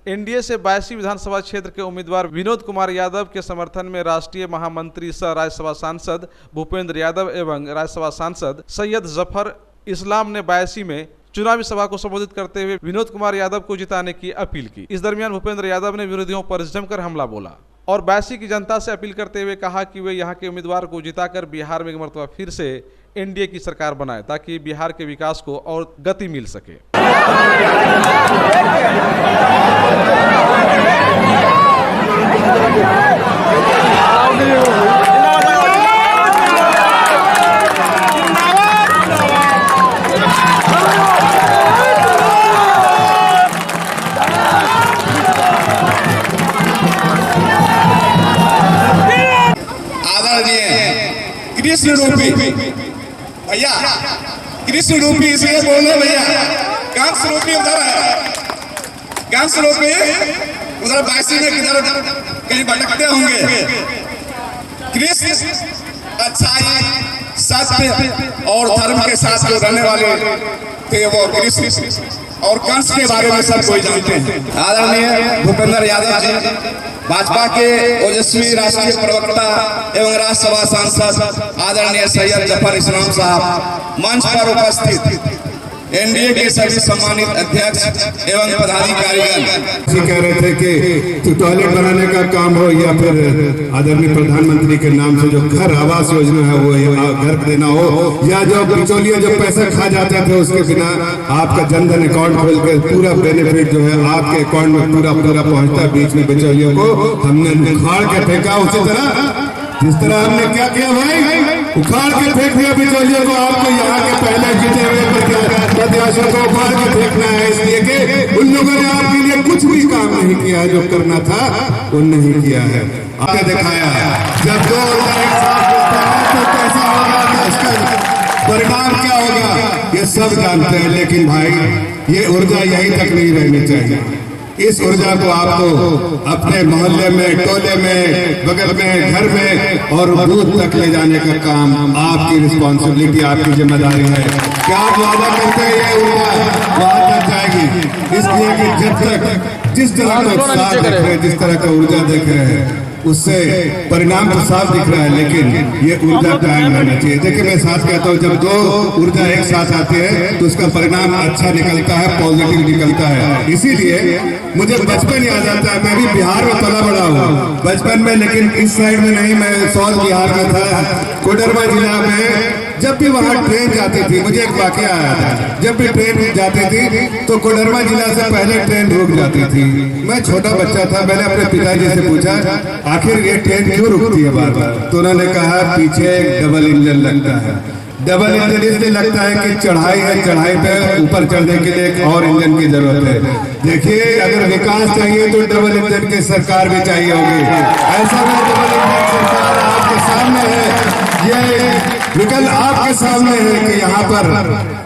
NDA से 82 विधानसभा क्षेत्र के उम्मीदवार विनोद कुमार यादव के समर्थन में राष्ट्रीय महामंत्री सह राज्यसभा सांसद भूपेंद्र यादव एवं राज्यसभा सांसद सैयद जफर इस्लाम ने 82 में चुनावी सभा को संबोधित करते हुए विनोद कुमार यादव को जिताने की अपील की। इस दरमियान भूपेंद्र यादव ने विरोधियों पर जमकर हमला बोला और 82 की जनता से अपील करते हुए कहा कि वे यहां के उम्मीदवार को जिताकर बिहार में एक मरतबा फिर से एनडीए की सरकार बनाए ताकि बिहार के विकास को और गति मिल सके। कृष्ण रूपी भैया, कृष्ण रूपी इसलिए बोलो भैया, कंस रूपी उधर है, कंस रूपी उधर 82 में किधर कहीं भटकते होंगे। कृष्ण अच्छाई, सत्य और धर्म के साथ जो रहने वाले थे वो कृष्ण, और कंस के बारे में सब कोई जानते हैं। आदरणीय भूपेंद्र यादव जी भाजपा के ओजस्वी राष्ट्रीय प्रवक्ता एवं राज्यसभा सांसद आदरणीय सैयद जफर इस्लाम साहब, मंच पर उपस्थित एनडीए के सभी सम्मानित अध्यक्ष एवं पदाधिकारीगण कह रहे थे कि टॉयलेट बनाने का काम हो या फिर आदरणीय प्रधानमंत्री के नाम से जो घर आवास योजना है वो घर देना हो, या जो बिचौलिया जो पैसा खा जाते थे उसके बिना आपका जनधन अकाउंट खोल के पूरा बेनिफिट जो है आपके अकाउंट में पूरा पहुंचता है। बीच में बिचौलियों को हमने उखाड़ के फेंका, उसी तरह जिस तरह हमने क्या किया भाई, उखाड़ के फेंक दिया बिचौलियों को। आपको यहाँ के पहले जीते हुए प्रत्याशियों को उखाड़ के फेंकना है, इसलिए कि उन लोगों ने आपके लिए कुछ भी काम नहीं किया है, जो करना था वो नहीं किया है। आपने दिखाया जब 2 एक साथ तो कैसा होगा, इसका परिणाम क्या होगा ये सब जानते हैं। लेकिन भाई ये ऊर्जा यहीं तक नहीं रहनी चाहिए। इस ऊर्जा को आपको अपने मोहल्ले में, टोले में, बगल में, घर में और बूथ तक ले जाने का काम आपकी रिस्पॉन्सिबिलिटी, आपकी जिम्मेदारी है। क्या आप वादा करते हैं ये ऊर्जा वहां तक जाएगी? इसलिए कि जब तक जिस तरह का उत्साह देख रहे हैं, जिस तरह का ऊर्जा देख रहे हैं, उससे परिणाम तो साफ दिख रहा है, लेकिन ये ऊर्जा कायम रहना चाहिए। देखिए मैं साथ कहता हूँ, जब 2 ऊर्जा एक साथ आती है तो उसका परिणाम अच्छा निकलता है, पॉजिटिव निकलता है। इसीलिए मुझे बचपन याद आता है, मैं भी बिहार में पला बड़ा हूँ बचपन में, लेकिन इस साइड में नहीं, मैं साउथ बिहार में था, कोडरमा जिला में। जब भी वहाँ ट्रेन जाती थी, मुझे एक वाकया आया था, जब भी ट्रेन जाती थी तो कोडरमा जिला से पहले ट्रेन रुक जाती थी। मैं छोटा बच्चा था, मैंने अपने पिताजी से पूछा आखिर ये ट्रेन क्यों रुकती है बार बार, तो उन्होंने कहा पीछे डबल इंजन लगता है। डबल इंजन इसलिए लगता है कि चढ़ाई है, चढ़ाई पे ऊपर चढ़ने के लिए एक और इंजन की जरूरत है। देखिए अगर विकास चाहिए तो डबल इंजन की सरकार भी चाहिए होगी। ऐसा में डबल इंजन सरकार आपके सामने है, ये विकल्प आपके सामने है कि यहाँ पर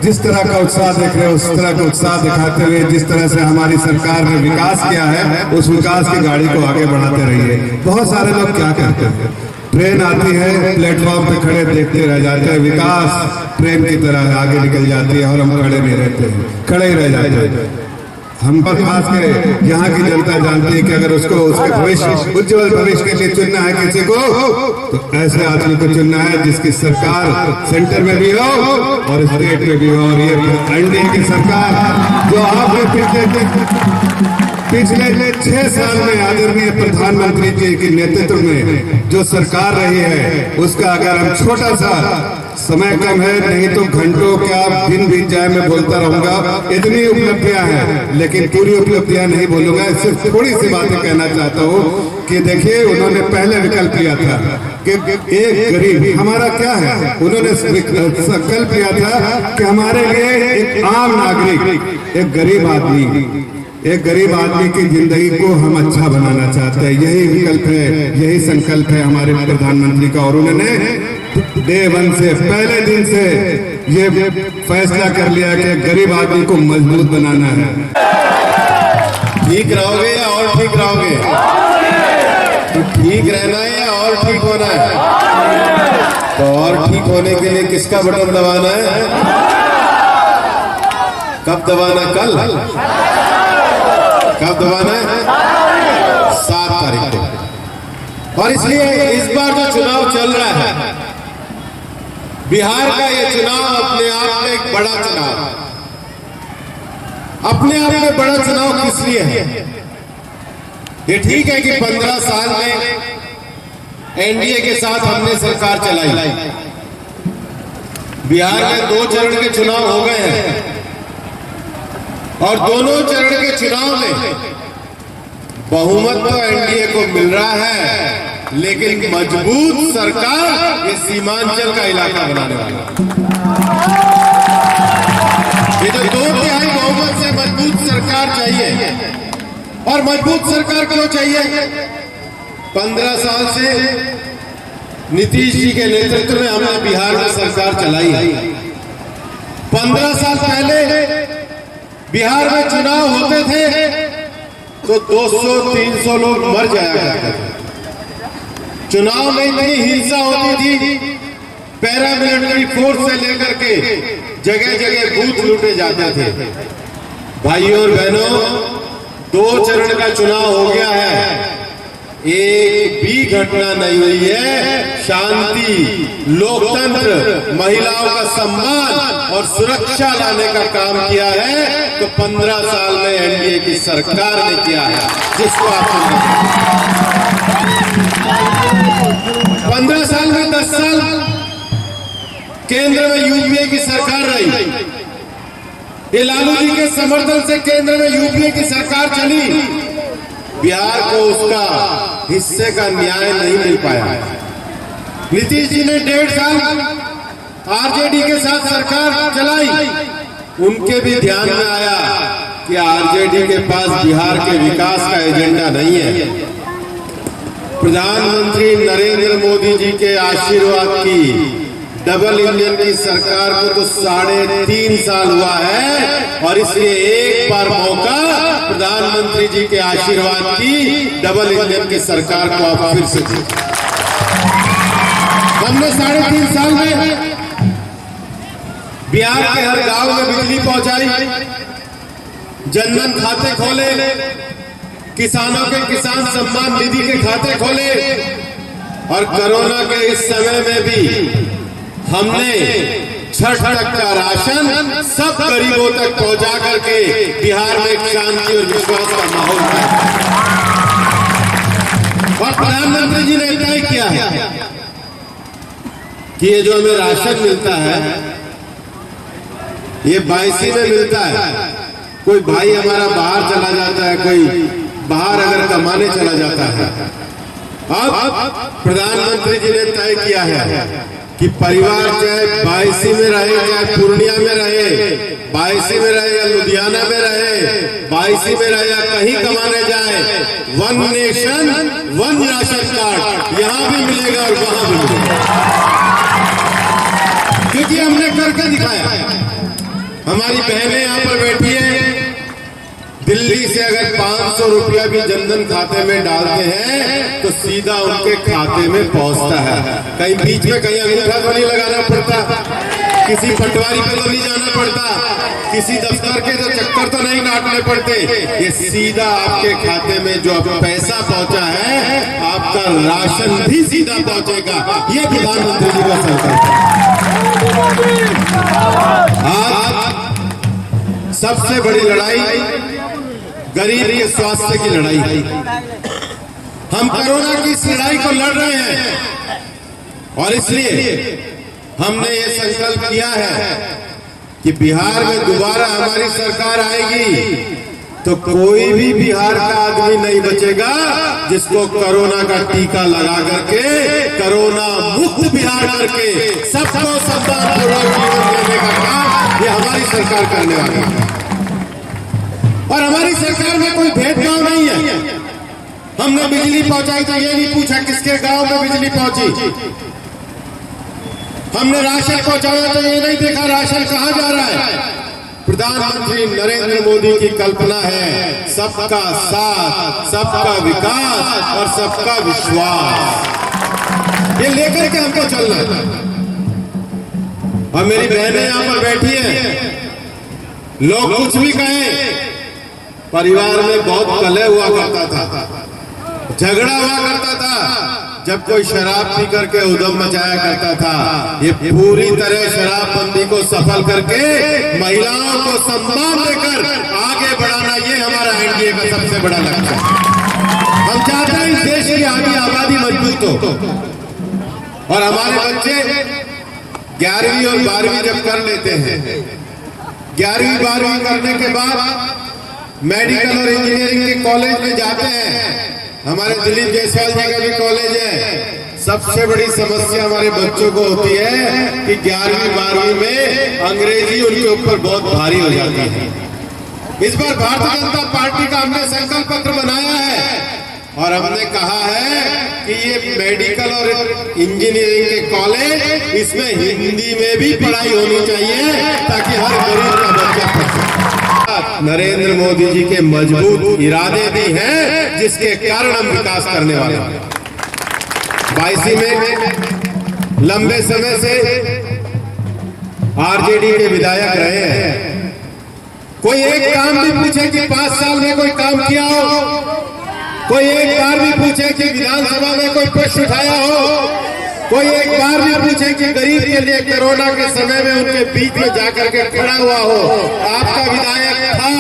जिस तरह का उत्साह देख रहे हैं, उस तरह का उत्साह दिखाते हुए जिस तरह से हमारी सरकार ने विकास किया है, उस विकास की गाड़ी को आगे बढ़ाते रहिए। बहुत सारे लोग क्या कहते हैं, ट्रेन आती है प्लेटफॉर्म पे खड़े देखते रह जाते हैं, विकास ट्रेन की तरह आगे निकल जाती है और हम खड़े नहीं रहते हैं, खड़े ही रह जाते हैं। हम पर खास कर यहाँ की जनता जानती है कि अगर उसको उसके भविष्य, उज्जवल भविष्य के लिए चुनना है किसी को, तो ऐसे आदमी को चुनना है जिसकी सरकार सेंटर में भी हो और स्टेट में भी हो। और ये एनडीए की सरकार जो आपने पिछले 6 साल में आदरणीय प्रधानमंत्री जी के नेतृत्व में जो सरकार रही है, उसका अगर हम छोटा सा, समय कम है, नहीं तो घंटों क्या दिन बीत जाए मैं बोलता रहूंगा, इतनी उपलब्धियां हैं, लेकिन पूरी उपलब्धियां नहीं बोलूंगा। सिर्फ थोड़ी सी बातें कहना चाहता हूँ कि देखिए उन्होंने पहले विकल्प लिया था कि एक गरीब, हमारा क्या है, उन्होंने संकल्प लिया था कि हमारे लिए एक आम नागरिक, एक गरीब आदमी की जिंदगी को हम अच्छा बनाना चाहते हैं। यही विकल्प है, यही संकल्प है हमारे प्रधानमंत्री का, और उन्होंने डे 1 से, पहले दिन से ये फैसला कर लिया कि गरीब आदमी को मजबूत बनाना है। ठीक रहोगे या और ठीक रहोगे? तो ठीक रहना है या और ठीक होना है? तो और ठीक होने के लिए किसका बटन दबाना है? कब दबाना? कल कब दबाना है? 7 तारीख को। और इसलिए इस बार जो चुनाव चल रहा है, बिहार का ये चुनाव अपने आप में एक बड़ा चुनाव, अपने आप में बड़ा चुनाव किस लिए है? ये ठीक है कि 15 साल में एनडीए के साथ हमने सरकार चलाई, बिहार में 2 चरण के चुनाव हो गए हैं और दोनों चरण के चुनाव में बहुमत तो एनडीए को मिल रहा है, लेकिन मजबूत सरकार ये सीमांचल का इलाका बनाने वाला है। ये जो 2/3 बहुमत से मजबूत सरकार चाहिए, और मजबूत सरकार क्यों चाहिए? 15 साल से नीतीश जी के नेतृत्व में हमने बिहार में सरकार चलाई है। 15 साल पहले बिहार में चुनाव होते थे तो 200-300 लोग मर जाया करते थे। चुनाव में इतनी हिंसा होती थी, पैरामिलिट्री फोर्स से लेकर के जगह जगह बूथ लूटे जाते थे। भाइयों और बहनों, 2 चरण का चुनाव हो गया है, एक भी घटना नहीं हुई है। शांति, लोकतंत्र, महिलाओं का सम्मान और सुरक्षा लाने का काम किया है तो 15 साल में एनडीए की सरकार ने किया है, जिसको आप 15 साल में 10 साल केंद्र में यूपीए की सरकार रही। ये लालू जी के समर्थन से केंद्र में यूपीए की सरकार चली, बिहार को उसका हिस्से का न्याय नहीं मिल पाया। नीतीश जी ने 1.5 साल आरजेडी के साथ सरकार चलाई, उनके भी ध्यान में आया कि आरजेडी के पास बिहार के विकास का एजेंडा नहीं है। प्रधानमंत्री नरेंद्र मोदी जी के आशीर्वाद की डबल इंजन की सरकार को तो 3.5 साल हुआ है, और इसलिए एक बार मौका प्रधानमंत्री जी के आशीर्वाद की डबल इंजन की सरकार को आप फिर से दी। हमने 3.5 साल में बिहार के हर गांव में बिजली पहुंचाई, जनधन खाते खोले, किसानों के किसान सम्मान निधि के खाते खोले, और कोरोना के इस समय में भी हमने 6 तक का राशन सब गरीबों तक पहुंचा करके बिहार में एक शांति और विश्वास का माहौल है। और प्रधानमंत्री जी ने तय किया है कि ये जो हमें राशन मिलता है ये 22 में मिलता है। कोई भाई हमारा बाहर चला जाता है, कोई बाहर अगर कमाने चला जाता है, अब प्रधानमंत्री जी ने तय किया है कि परिवार चाहे 22 में रहे, चाहे पूर्णिया में रहे, 22 में रहे या लुधियाना में रहे, 22 में रहे या कहीं कमाने जाए, 1 नेशन 1 राशन कार्ड यहां भी मिलेगा और वहां भी मिलेगा, क्योंकि हमने करके दिखाया। हमारी बहनें यहां पर बैठी है, दिल्ली से अगर 500 रुपया भी जनधन खाते में डालते हैं तो सीधा उनके खाते में पहुंचता है। कहीं बीच में कहीं अंगूठा तो नहीं लगाना पड़ता, किसी पटवारी पे तो नहीं जाना पड़ता, किसी दफ्तर के तो चक्कर तो नहीं काटने पड़ते। ये सीधा आपके खाते में जो पैसा पहुंचा है, आपका राशन भी सीधा पहुंचेगा। ये प्रधानमंत्री जी का संकल्प है। आज सबसे बड़ी लड़ाई गरीब के स्वास्थ्य की लड़ाई है। हम कोरोना की इस लड़ाई को लड़ रहे हैं, और इसलिए हमने ये संकल्प किया है कि बिहार में दोबारा हमारी सरकार आएगी तो कोई भी बिहार का आदमी नहीं बचेगा जिसको कोरोना का टीका लगा करके कोरोना मुक्त बिहार करके सबको सम्मानपूर्वक जीवन देने का काम ये हमारी सरकार करने वाली है। और हमारी सरकार में कोई भेदभाव नहीं है। हमने बिजली पहुंचाई तो ये नहीं पूछा किसके गांव में बिजली पहुंची, हमने राशन पहुंचाया तो ये नहीं देखा राशन कहां जा रहा है। प्रधानमंत्री नरेंद्र मोदी की कल्पना है सबका साथ, सबका विकास और सबका विश्वास, ये लेकर के हमको चलना है। और मेरी बहनें यहां पर बैठी हैं, लोग कुछ भी कहें, परिवार में बहुत कलह हुआ करता था, झगड़ा हुआ करता था, जब कोई शराब पी करके उधम मचाया करता था। ये पूरी तरह शराबबंदी को सफल करके महिलाओं को सम्मान देकर आगे बढ़ाना, ये हमारा एनडीए का सबसे बड़ा लक्ष्य है। हम चाहते हैं इस देश की आबादी मजबूत हो और हमारे बच्चे 11वीं और 12वीं जब कर लेते हैं, 11वीं 12वीं करने के बाद मेडिकल और इंजीनियरिंग के कॉलेज में जाते हैं। हमारे दिलीप जायसवाल जी का भी कॉलेज है। सबसे बड़ी समस्या हमारे बच्चों को होती है कि 11वीं 12वीं में अंग्रेजी उनके ऊपर बहुत भारी हो जाती है। इस बार भारतीय जनता पार्टी का हमने संकल्प पत्र बनाया है और हमने कहा है कि ये मेडिकल और इंजीनियरिंग के कॉलेज, इसमें हिंदी में भी पढ़ाई होनी चाहिए ताकि हर गरीब का बच्चा पढ़ सके। नरेंद्र मोदी जी के मजबूत इरादे भी हैं जिसके कारण हम विकास करने वाले हैं। 22 में लंबे समय से आरजेडी के विधायक रहे हैं। कोई एक काम भी पूछे कि 5 साल में कोई काम किया हो, कोई एक बार भी पूछे कि विधानसभा में कोई प्रश्न उठाया हो, कोई एक बार भी पूछे कि गरीब के लिए कोरोना के समय में उनके बीच में जाकर के खड़ा हुआ हो। आपका विधायक था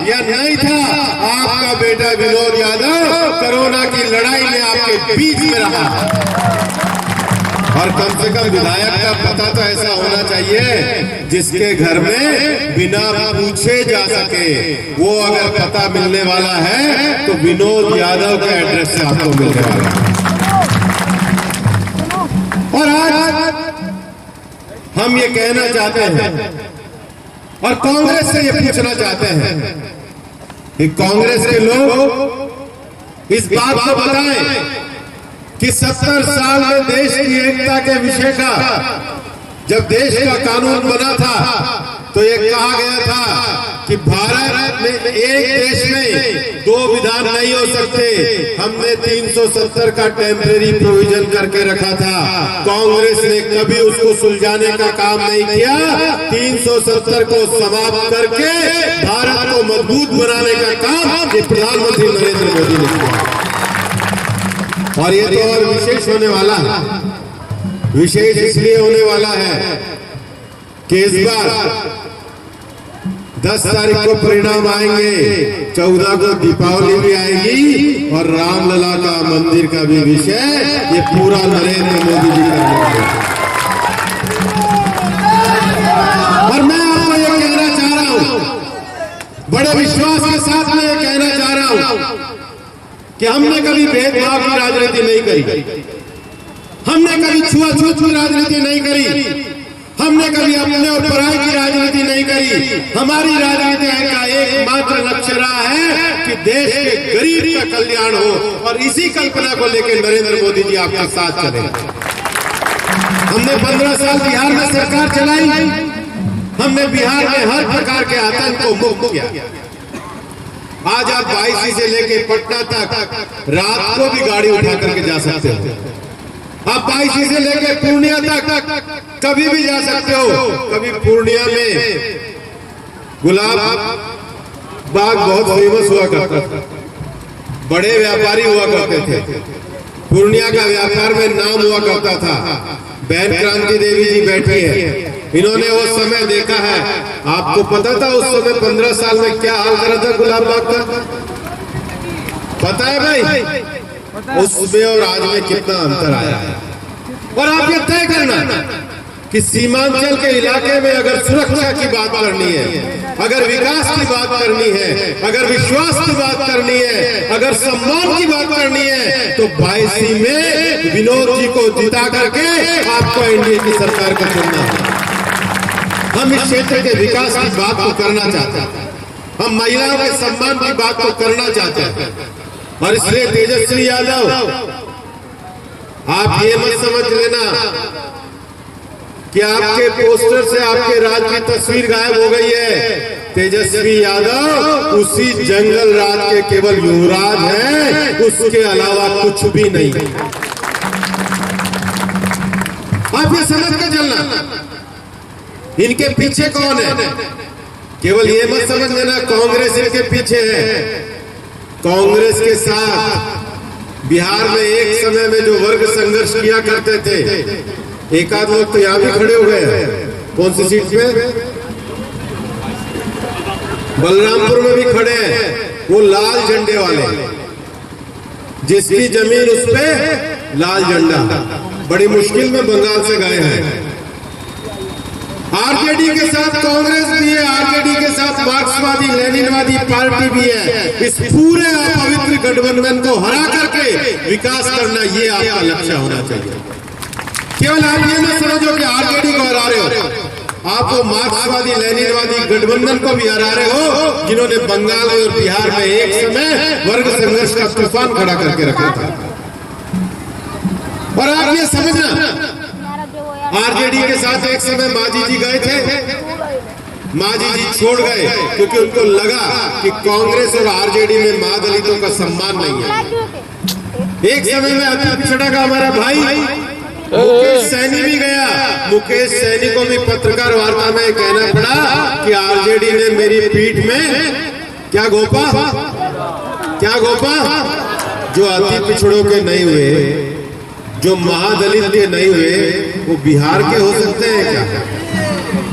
या नहीं था, आपका बेटा विनोद यादव कोरोना की लड़ाई में आपके बीच में रहा। और कम से कम विधायक का पता तो ऐसा होना चाहिए जिसके घर में बिना पूछे जा सके। वो अगर पता मिलने वाला है तो विनोद यादव के एड्रेस से आपको मिलने वाला है। और आज हम ये कहना चाहते हैं और कांग्रेस से ये पूछना चाहते हैं कि कांग्रेस के लोग इस बात को बताएं कि 70 साल में देश की एकता के विषय का जब देश का कानून बना था तो ये कहा गया था कि भारत में एक देश में 2 विधान नहीं हो सकते। हमने 370 का टेम्परेरी प्रोविजन करके रखा था। कांग्रेस ने कभी उसको सुलझाने का काम नहीं किया। 370 को समाप्त करके भारत को मजबूत बनाने का काम ये प्रधानमंत्री नरेंद्र मोदी ने किया। और ये तो और विशेष होने वाला है। विशेष इसलिए होने वाला है कि इस बार 10 तारीख को परिणाम आएंगे, 14 को दीपावली भी आएगी और रामलला का मंदिर का भी विषय ये पूरा नरेंद्र मोदी जी करने वाले हैं। और मैं आपको ये कहना चाह रहा हूं, बड़े विश्वास के साथ मैं ये कहना चाह रहा हूं कि हमने कभी भेदभाव की राजनीति नहीं करी, हमने कभी छुआछूत की राजनीति नहीं करी, हमने कभी अपने और पराई की राजनीति नहीं करी। हमारी राजनीति का एकमात्र लक्ष्य रहा है कि देश के गरीब का कल्याण हो और इसी कल्पना को लेकर नरेंद्र मोदी जी आपके साथ चले। हमने 15 साल बिहार में सरकार चलाई, हमने बिहार में हर प्रकार के आतंक को मुक्त किया। आज आप 22 से लेकर पटना तक रात को भी गाड़ी उठा करके जा सकते हो। आप 22 से लेकर पूर्णिया तक कभी भी जा सकते हो। कभी पूर्णिया में गुलाब बाग बहुत फेमस हुआ करता था, बड़े व्यापारी हुआ करते थे, पूर्णिया का व्यापार में नाम हुआ करता था। बहन क्रांति देवी जी बैठी है, इन्होंने वो समय देखा है। आपको पता था उस समय 15 साल में क्या हाल करा था गुलाब बाग का? पता है भाई? उसमें और आज में कितना अंतर आया है। और आप ये तय करना कि सीमांचल के इलाके में अगर सुरक्षा की बात करनी है, अगर विकास की बात करनी है, अगर विश्वास की बात करनी है, अगर सम्मान की बात करनी है तो 22 में विनोद जी को जिता करके आपको एनडीए की सरकार को चुनना है। हम इस क्षेत्र के विकास की बात को करना चाहते हैं, हम महिलाओं के सम्मान की बात को करना चाहते हैं। और इसलिए तेजस्वी यादव, आप ये मत समझ लेना कि आपके पोस्टर से आपके राज्य की तस्वीर गायब हो गई है। तेजस्वी यादव उसी जंगल राज के केवल युवराज हैं, उसके अलावा कुछ भी नहीं। आप ये समझ के चलना, इनके पीछे कौन है? केवल ये मत समझ लेना कांग्रेस इनके पीछे है। कांग्रेस के साथ बिहार में एक समय में जो वर्ग संघर्ष किया करते थे, एक आध लोग तो यहां भी खड़े हो गए हैं। कौन सी सीट पे? बलरामपुर में भी खड़े हैं, वो लाल झंडे वाले, जिसकी जमीन उस पे लाल झंडा, बड़ी मुश्किल में बंगाल से गए हैं। आरजेडी के साथ कांग्रेस भी है, आरजेडी के साथ मार्क्सवादी लेनिनवादी पार्टी भी है। इस पूरे अपवित्र गठबंधन को हरा करके विकास करना, ये आपका लक्ष्य होना चाहिए। केवल आप ये ना समझो कि आरजेडी को हरा रहे हो, आप वो मार्क्सवादी लेनिनवादी गठबंधन को भी हरा रहे हो, जिन्होंने बंगाल और बिहार में एक समय वर्ग संघर्ष का तूफान खड़ा करके रखा था। और आप ये समझना, आरजेडी के साथ एक समय मांझी जी गए थे, मांझी जी छोड़ गए क्योंकि उनको लगा कि कांग्रेस और आरजेडी में मां दलितों का सम्मान नहीं है। एक समय में अति पिछड़ा का हमारा भाई मुकेश सैनी भी गया। मुकेश सैनी को भी पत्रकार वार्ता में कहना पड़ा कि आरजेडी ने मेरी पीठ में क्या घोपा, क्या घोपा? जो अति पिछड़ों के नहीं हुए, जो महादलित के नहीं हुए, वो बिहार के हो सकते हैं क्या?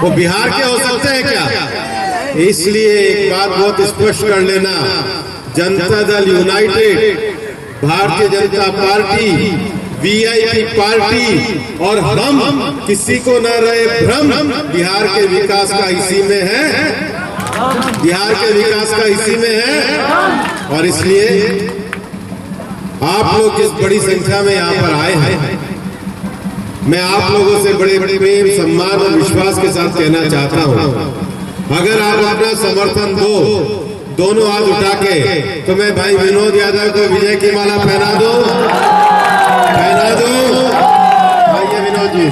वो बिहार के हो सकते हैं क्या? इसलिए एक बात बहुत स्पष्ट कर लेना, Janata Dal United, Bharatiya Janata party, VIP party और हम किसी को न रहे भ्रम, बिहार के विकास का इसी में है, बिहार के विकास का इसी में है। और इसलिए आप लोग जिस बड़ी संख्या में यहाँ पर आए हैं, मैं आप लोगों से बड़े प्रेम, सम्मान और विश्वास के साथ कहना चाहता हूँ, अगर आप अपना समर्थन दो, दोनों हाथ उठा के, तो मैं भाई विनोद यादव को विजय की माला पहना दो, पहना दो। आइए विनोद जी,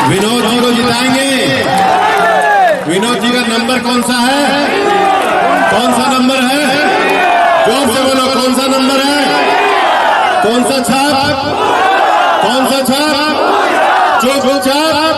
विनोद जी को जिताएंगे। विनोद जी का नंबर कौन सा है? कौन सा नंबर है? जोर से बोलो, कौन सा नंबर है? कौन सा छाप? कौन सा छाप? चुप छाप।